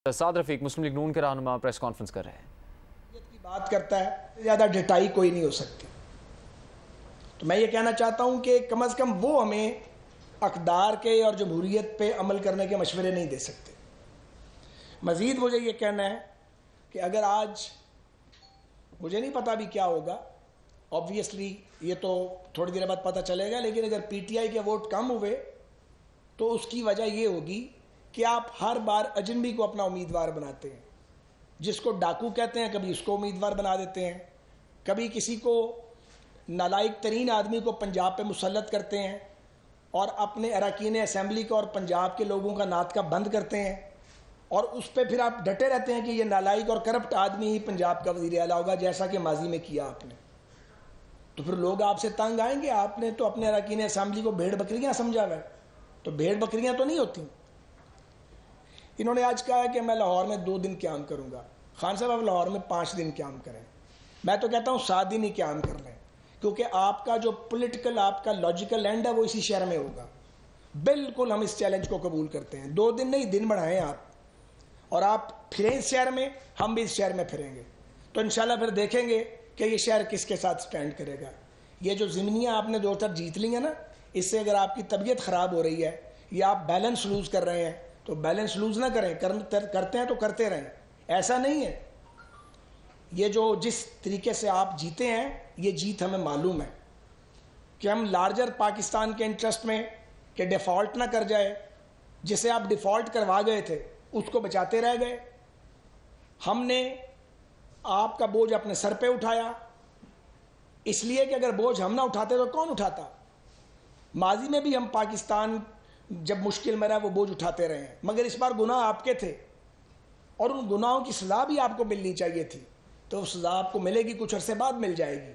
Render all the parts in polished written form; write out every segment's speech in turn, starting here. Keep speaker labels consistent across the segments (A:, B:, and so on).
A: سعد رفیق مسلم league نون کے رہنما press conference کر رہے ہیں.
B: کی بات کرتا ہے زیادہ ڈٹائی کوئی نہیں ہو سکتی. تو میں یہ کہنا چاہتا ہوں کہ کم از کم وہ ہمیں اقدار کے اور جمہوریت پہ عمل کرنے کے مشورے نہیں دے سکتے. مزید مجھے یہ کہنا ہے کہ اگر آج مجھے نہیں پتا بھی کیا ہوگا، آبویسلی یہ تو تھوڑی دیر بعد پتہ چلے گا، لیکن اگر پی ٹی آئی کے ووٹ کم ہوئے تو اس کی وجہ یہ ہوگی کہ آپ ہر بار اجنبی کو اپنا امیدوار بناتے ہیں. جس کو ڈاکو کہتے ہیں کبھی اس کو امیدوار بنا دیتے ہیں، کبھی کسی کو نالائق ترین آدمی کو پنجاب پہ مسلط کرتے ہیں اور اپنے اراکین اسمبلی کو اور پنجاب کے لوگوں کا ناطقہ بند کرتے ہیں، اور اس پہ پھر آپ ڈٹے رہتے ہیں کہ یہ نالائق اور کرپٹ آدمی ہی پنجاب کا وزیر اعلیٰ ہوگا جیسا کہ ماضی میں کیا آپ نے. تو پھر لوگ آپ سے تنگ آئیں گے. آپ نے تو اپنے اراکین اسمبلی کو بھیڑ بکریاں سمجھا ہوا ہے، تو بھیڑ بکریاں تو نہیں ہوتی. انہوں نے آج کہا ہے کہ میں لاہور میں 2 دن قیام کروں گا. خان صاحب آپ لاہور میں 5 دن قیام کریں. میں تو کہتا ہوں 7 دن ہی قیام کر لیں، کیونکہ آپ کا جو پولیٹیکل آپ کا لاجیکل اینڈ ہے وہ اسی شہر میں ہوگا. بالکل ہم اس چیلنج کو قبول کرتے ہیں. 2 دن نہیں، دن بڑھائیں آپ، اور آپ پھریں اس شہر میں، ہم بھی اس شہر میں پھریں گے. تو انشاءاللہ پھر دیکھیں گے کہ یہ شہر کس کے ساتھ سٹینڈ کرے گا. یہ جو ضمنیاں آپ نے 2 جیت لی ہیں نا، اس سے اگر آپ کی طبیعت خراب ہو رہی ہے یا آپ بیلنس لوز کر رہے ہیں تو بیلنس لوز نہ کریں، کرتے ہیں تو کرتے رہیں. ایسا نہیں ہے. یہ جو جس طریقے سے آپ جیتے ہیں یہ جیت ہمیں معلوم ہے کہ ہم لارجر پاکستان کے انٹرسٹ میں کہ ڈیفالٹ نہ کر جائے، جسے آپ ڈیفالٹ کروا گئے تھے اس کو بچاتے رہ گئے. ہم نے آپ کا بوجھ اپنے سر پہ اٹھایا، اس لیے کہ اگر بوجھ ہم نہ اٹھاتے تو کون اٹھاتا. ماضی میں بھی ہم پاکستان جب مشکل میں رہا وہ بوجھ اٹھاتے رہے ہیں، مگر اس بار گناہ آپ کے تھے اور ان گناہوں کی سزا بھی آپ کو ملنی چاہیے تھی. تو سزا آپ کو ملے گی، کچھ عرصے بعد مل جائے گی.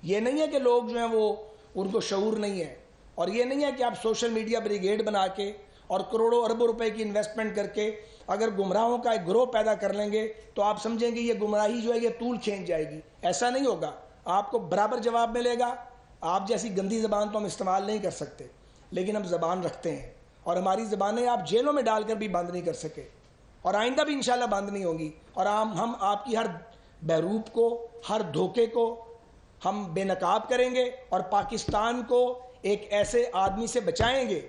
B: یہ نہیں ہے کہ لوگ جو ہیں وہ ان کو شعور نہیں ہے، اور یہ نہیں ہے کہ آپ سوشل میڈیا بریگیڈ بنا کے اور کروڑوں اربوں روپے کی انویسٹمنٹ کر کے اگر گمراہوں کا ایک گروہ پیدا کر لیں گے تو آپ سمجھیں گے یہ گمراہی جو ہے یہ طول کھینچ جائے گی. ایسا نہیں ہوگا. آپ کو برابر جواب ملے گا. آپ جیسی گندی زبان تو ہم استعمال نہیں کر سکتے، لیکن ہم زبان رکھتے ہیں، اور ہماری زبانیں آپ جیلوں میں ڈال کر بھی بند نہیں کر سکے، اور آئندہ بھی انشاءاللہ بند نہیں ہوں گی. اور ہم آپ کی ہر بہروپ کو، ہر دھوکے کو ہم بے نقاب کریں گے، اور پاکستان کو ایک ایسے آدمی سے بچائیں گے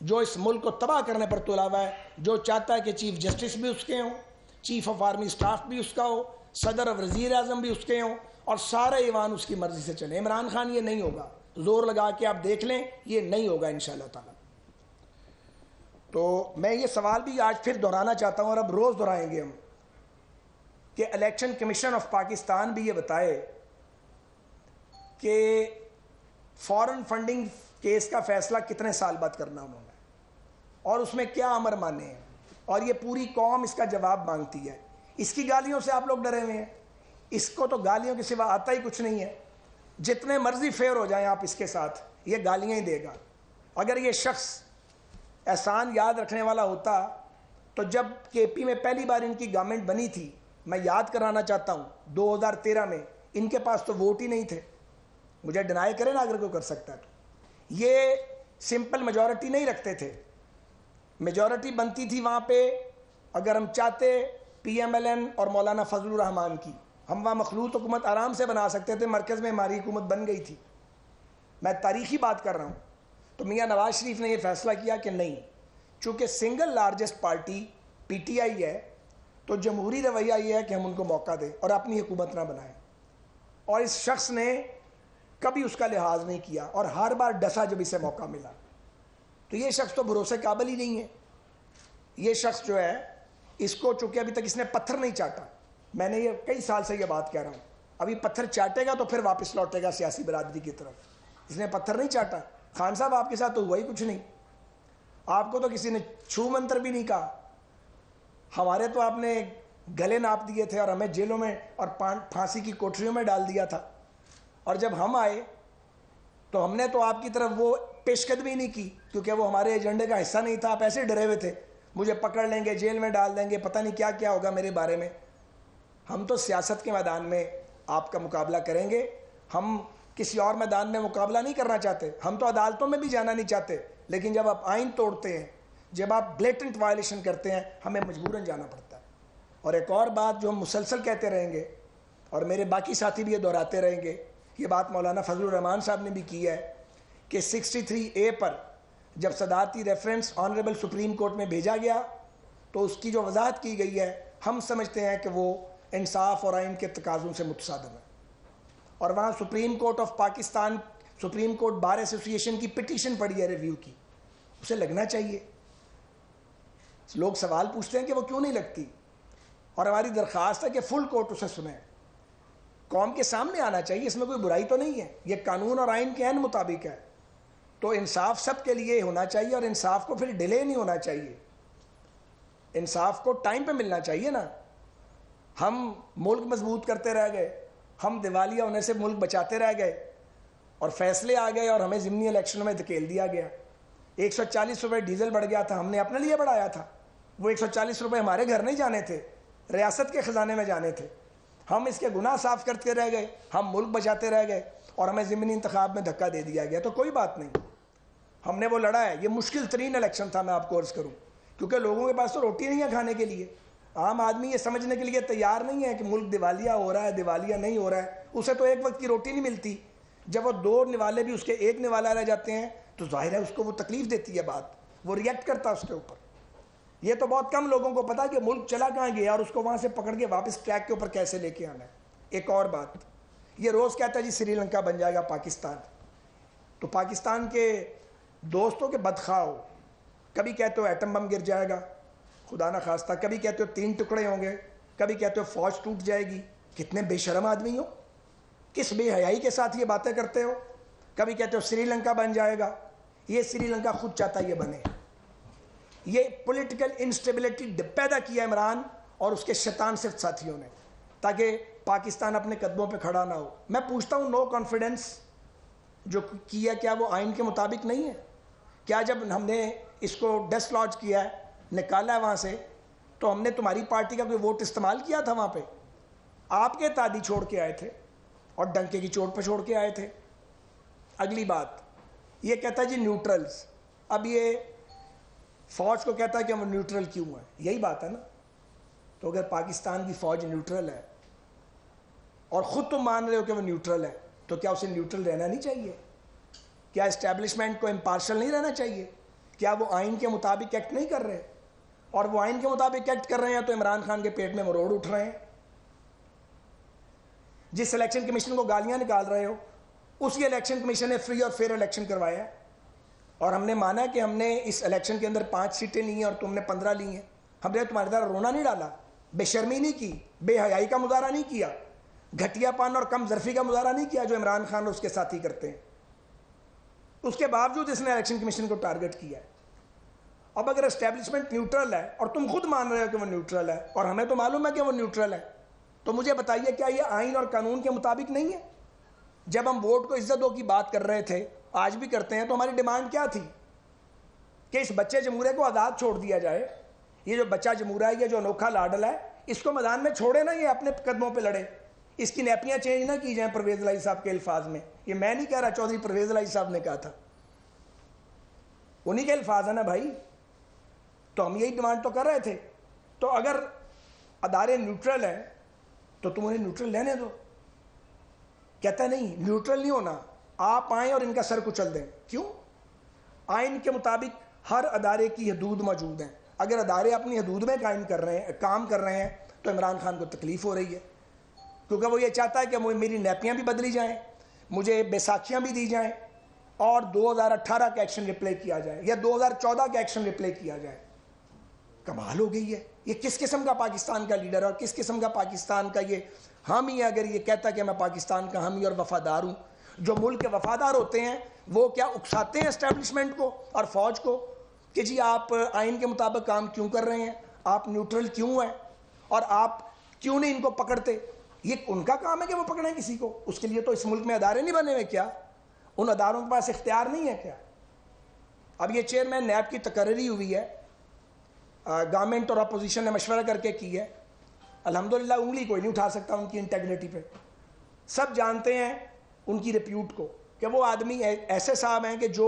B: جو اس ملک کو تباہ کرنے پر تلا ہوا ہے، جو چاہتا ہے کہ چیف جسٹس بھی اس کے ہوں، چیف آف آرمی اسٹاف بھی اس کا ہو، صدر اور وزیر اعظم بھی اس کے ہوں، اور سارا ایوان اس کی مرضی سے چلے. عمران خان یہ نہیں ہوگا. زور لگا کے آپ دیکھ لیں یہ نہیں ہوگا انشاءاللہ تعالی. تو میں یہ سوال بھی آج پھر دہرانا چاہتا ہوں، اور اب روز دہرائیں گے ہم، کہ الیکشن کمیشن آف پاکستان بھی یہ بتائے کہ فارن فنڈنگ کیس کا فیصلہ کتنے سال بعد کرنا انہوں نے، اور اس میں کیا امر مانے ہیں، اور یہ پوری قوم اس کا جواب مانگتی ہے. اس کی گالیوں سے آپ لوگ ڈرے ہوئے ہیں. اس کو تو گالیوں کے سوا آتا ہی کچھ نہیں ہے. جتنے مرضی فیئر ہو جائیں آپ اس کے ساتھ، یہ گالیاں ہی دے گا. اگر یہ شخص احسان یاد رکھنے والا ہوتا تو جب کے پی میں پہلی بار ان کی گورنمنٹ بنی تھی، میں یاد کرانا چاہتا ہوں 2013 میں ان کے پاس تو ووٹ ہی نہیں تھے. مجھے ڈینائی کرے نا اگر کوئی کر سکتا ہے تو. یہ سمپل میجورٹی نہیں رکھتے تھے. میجورٹی بنتی تھی وہاں پہ اگر ہم چاہتے پی ایم ایل این اور مولانا فضل الرحمان کی، ہم وہاں مخلوط حکومت آرام سے بنا سکتے تھے. مرکز میں ہماری حکومت بن گئی تھی. میں تاریخی بات کر رہا ہوں. تو میاں نواز شریف نے یہ فیصلہ کیا کہ نہیں، چونکہ single largest party P T I ہے تو جمہوری رویہ یہ ہے کہ ہم ان کو موقع دیں اور اپنی حکومت نہ بنائیں. اور اس شخص نے کبھی اس کا لحاظ نہیں کیا اور ہر بار ڈسا جب اسے موقع ملا. تو یہ شخص تو بھروسے قابل ہی نہیں ہے. یہ شخص جو ہے، اس کو چونکہ ابھی تک اس نے پتھر نہیں چاٹا. میں نے یہ کئی سال سے یہ بات کہہ رہا ہوں. ابھی پتھر چاٹے گا تو پھر واپس لوٹے گا سیاسی برادری کی طرف. اس نے پتھر نہیں چاٹا. خان صاحب آپ کے ساتھ تو ہوا ہی کچھ نہیں. آپ کو تو کسی نے چھو منتر بھی نہیں کہا. ہمارے تو آپ نے گلے ناپ دیے تھے اور ہمیں جیلوں میں اور پھانسی کی کوٹریوں میں ڈال دیا تھا. اور جب ہم آئے تو ہم نے تو آپ کی طرف وہ پیش قدمی نہیں کی، کیونکہ وہ ہمارے ایجنڈے کا حصہ نہیں تھا. آپ ایسے ڈرے ہوئے تھے مجھے پکڑ لیں گے، جیل میں ڈال دیں گے، پتہ نہیں کیا کیا ہوگا میرے بارے میں. ہم تو سیاست کے میدان میں آپ کا مقابلہ کریں گے. ہم کسی اور میدان میں مقابلہ نہیں کرنا چاہتے. ہم تو عدالتوں میں بھی جانا نہیں چاہتے. لیکن جب آپ آئین توڑتے ہیں، جب آپ بلیٹنٹ وائلیشن کرتے ہیں ہمیں مجبوراً جانا پڑتا ہے. اور ایک اور بات جو ہم مسلسل کہتے رہیں گے اور میرے باقی ساتھی بھی یہ دہراتے رہیں گے, یہ بات مولانا فضل الرحمان صاحب نے بھی کی ہے کہ 63A پر جب صدارتی ریفرنس آنریبل سپریم کورٹ میں بھیجا گیا تو اس کی جو وضاحت کی گئی ہے ہم سمجھتے ہیں کہ وہ انصاف اور آئین کے تقاضوں سے متصادم ہے. اور وہاں supreme court of Pakistan, supreme court bar ایسوسی ایشن کی پٹیشن پڑی ہے ریویو کی, اسے لگنا چاہیے. لوگ سوال پوچھتے ہیں کہ وہ کیوں نہیں لگتی, اور ہماری درخواست ہے کہ فل کورٹ اسے سنیں. قوم کے سامنے آنا چاہیے, اس میں کوئی برائی تو نہیں ہے, یہ قانون اور آئین کے عین مطابق ہے. تو انصاف سب کے لیے ہونا چاہیے, اور انصاف کو پھر ڈیلے نہیں ہونا چاہیے, انصاف کو ٹائم پہ ملنا چاہیے نا. ہم ملک مضبوط کرتے رہ گئے, ہم دیوالیہ ہونے سے ملک بچاتے رہ گئے, اور فیصلے آ گئے اور ہمیں ضمنی الیکشنوں میں دھکیل دیا گیا. 140 روپے ڈیزل بڑھ گیا تھا, ہم نے اپنے لیے بڑھایا تھا. وہ 140 روپے ہمارے گھر نہیں جانے تھے, ریاست کے خزانے میں جانے تھے. ہم اس کے گناہ صاف کرتے رہ گئے, ہم ملک بچاتے رہ گئے, اور ہمیں ضمنی انتخاب میں دھکا دے دیا گیا. تو کوئی بات نہیں, ہم نے وہ لڑا ہے. یہ مشکل ترین الیکشن تھا, میں آپ کو عرض کروں, کیونکہ لوگوں کے پاس تو روٹی نہیں ہے کھانے کے لیے. عام آدمی یہ سمجھنے کے لیے تیار نہیں ہے کہ ملک دیوالیہ ہو رہا ہے, دیوالیہ نہیں ہو رہا ہے. اسے تو ایک وقت کی روٹی نہیں ملتی. جب وہ 2 نوالے بھی اس کے 1 نوالا رہ جاتے ہیں تو ظاہر ہے اس کو وہ تکلیف دیتی ہے بات, وہ ریئیکٹ کرتا ہے اس کے اوپر. یہ تو بہت کم لوگوں کو پتا کہ ملک چلا کہاں گیا اور اس کو وہاں سے پکڑ کے واپس ٹریک کے اوپر کیسے لے کے آنا ہے. ایک اور بات, یہ روز کہتا ہے جی سری لنکا بن جائے گا پاکستان. تو پاکستان کے دوستوں کے بدخواہ ہو, کبھی کہتے ہو ایٹم بم گر جائے گا, خدا نہ خواستہ, کبھی کہتے ہو 3 ٹکڑے ہوں گے, کبھی کہتے ہو فوج ٹوٹ جائے گی. کتنے بے شرم آدمی ہو, کس بے حیائی کے ساتھ یہ باتیں کرتے ہو. کبھی کہتے ہو سری لنکا بن جائے گا, یہ سری لنکا خود چاہتا ہے یہ بنے. یہ پولیٹیکل انسٹیبلٹی پیدا کیا عمران اور اس کے شیطان صرف ساتھیوں نے, تاکہ پاکستان اپنے قدموں پہ کھڑا نہ ہو. میں پوچھتا ہوں, نو کانفیڈنس جو کیا, کیا وہ آئین کے مطابق نہیں ہے؟ کیا جب ہم نے اس کو ڈس لاج کیا ہے, نکالا ہے وہاں سے, تو ہم نے تمہاری پارٹی کا کوئی ووٹ استعمال کیا تھا وہاں پہ؟ آپ کے تادی چھوڑ کے آئے تھے اور ڈنکے کی چوٹ پہ چھوڑ کے آئے تھے. اگلی بات, یہ کہتا ہے جی نیوٹرلز. اب یہ فوج کو کہتا ہے کہ وہ نیوٹرل کیوں ہے, یہی بات ہے نا. تو اگر پاکستان کی فوج نیوٹرل ہے اور خود تم مان رہے ہو کہ وہ نیوٹرل ہے, تو کیا اسے نیوٹرل رہنا نہیں چاہیے؟ کیا اسٹیبلشمنٹ کو امپارشل نہیں رہنا چاہیے؟ کیا وہ آئین کے مطابق ایکٹ نہیں کر رہے؟ اور وہ آئین کے مطابق ایکٹ کر رہے ہیں تو عمران خان کے پیٹ میں مروڑ اٹھ رہے ہیں. جس الیکشن کمیشن کو گالیاں نکال رہے ہو, اسی الیکشن کمیشن نے فری اور فیئر الیکشن کروایا ہے, اور ہم نے مانا کہ ہم نے اس الیکشن کے اندر 5 سیٹیں لی ہیں اور تم نے 15 لی ہیں. ہم نے تمہاری طرح رونا نہیں ڈالا, بے شرمی نہیں کی, بے حیائی کا مظاہرہ نہیں کیا, گھٹیا پان اور کم ظرفی کا مظاہرہ نہیں کیا جو عمران خان اور اس کے ساتھی کرتے ہیں. اس کے باوجود اس نے الیکشن کمیشن کو ٹارگٹ کیا ہے. اب اگر اسٹیبلشمنٹ نیوٹرل ہے اور تم خود مان رہے ہو کہ وہ نیوٹرل ہے, اور ہمیں تو معلوم ہے کہ وہ نیوٹرل ہے, تو مجھے بتائیے کیا یہ آئین اور قانون کے مطابق نہیں ہے؟ جب ہم ووٹ کو عزت دو کی بات کر رہے تھے, آج بھی کرتے ہیں, تو ہماری ڈیمانڈ کیا تھی کہ اس بچے جمہوریہ کو آزاد چھوڑ دیا جائے. یہ جو بچہ جمہوریہ ہے, یہ جو انوکھا لاڈل ہے, اس کو میدان میں چھوڑے نا, یہ اپنے قدموں پہ لڑے. اس کی نیپیاں چینج نہ کی جائیں پرویز الہی صاحب کے الفاظ میں. یہ میں نہیں کہہ رہا, چودھری پرویز الہی صاحب نے کہا تھا, انہی کے الفاظ ہیں نا بھائی. تو ہم یہی ڈیمانڈ تو کر رہے تھے. تو اگر ادارے نیوٹرل ہیں تو تم انہیں نیوٹرل رہنے دو. کہتا نہیں نیوٹرل نہیں ہونا, آپ آئیں اور ان کا سر کچل دیں. کیوں؟ آئین کے مطابق ہر ادارے کی حدود موجود ہیں. اگر ادارے اپنی حدود میں کام کر رہے ہیں تو عمران خان کو تکلیف ہو رہی ہے, کیونکہ وہ یہ چاہتا ہے کہ میری نیپیاں بھی بدلی جائیں, مجھے بیساکھیاں بھی دی جائیں, اور 2018 کا ایکشن ریپلے کیا جائے یا 2014 کا ایکشن ریپلے کیا جائے. کمال ہو گئی ہے. یہ کس قسم کا پاکستان کا لیڈر ہے اور کس قسم کا پاکستان کا یہ حامی ہے اگر یہ کہتا کہ میں پاکستان کا حامی اور وفادار ہوں؟ جو ملک کے وفادار ہوتے ہیں وہ کیا اکساتے ہیں اسٹیبلشمنٹ کو اور فوج کو کہ جی آپ آئین کے مطابق کام کیوں کر رہے ہیں, آپ نیوٹرل کیوں ہیں, اور آپ کیوں نہیں ان کو پکڑتے؟ یہ ان کا کام ہے کہ وہ پکڑیں کسی کو. اس کے لیے تو اس ملک میں ادارے نہیں بنے ہوئے کیا؟ ان اداروں کے پاس اختیار نہیں ہے کیا؟ اب یہ چیئرمین نیب کی تقرری ہوئی ہے, گورنمنٹ اور اپوزیشن نے مشورہ کر کے کی ہے. الحمدللہ انگلی کوئی نہیں اٹھا سکتا ان کی انٹیگریٹی پہ. سب جانتے ہیں ان کی ریپیوٹ کو کہ وہ آدمی ایسے صاحب ہیں کہ جو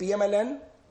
B: PMLN